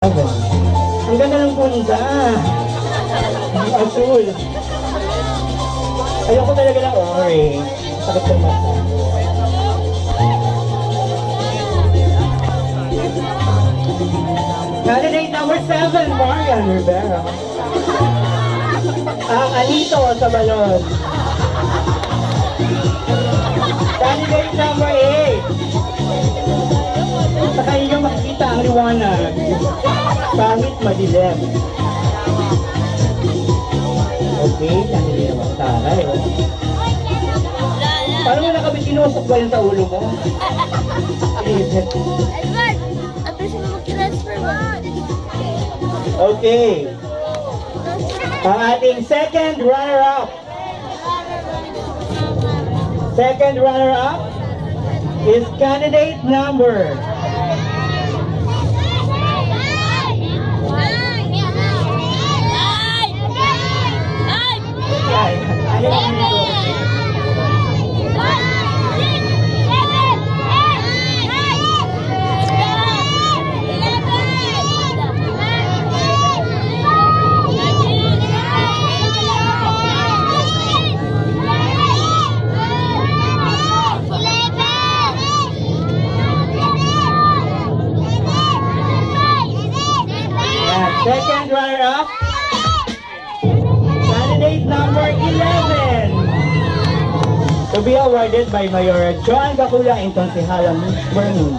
Ang ganda ng punta. Ang asul. Ayoko talaga ng orange. Sakit ng mata. Candidate number 7, Marian Rivera. Ang anito sa balon. Candidate number 8. Sa kanya makikita ang liwanag. Pangit madilim. Okay, hindi naman taray. Paano mo nakabit kinusok ba yun sa ulo mo? Edward! Ang pwede mo mag-transfer mo. Okay. Ang ating second runner-up. Second runner-up is candidate number 11. Second runner-up, candidate number 11. To be awarded by Mayor Joan Gacula in Consihala Bermudo.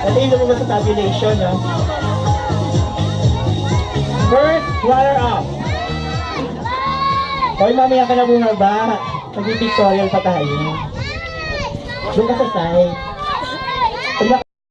At yun mo ba sa tabulation, no? First runner-up. Hoy, mamaya ka na bumaba. Mag-pictorial pa tayo. Doon ka sa side.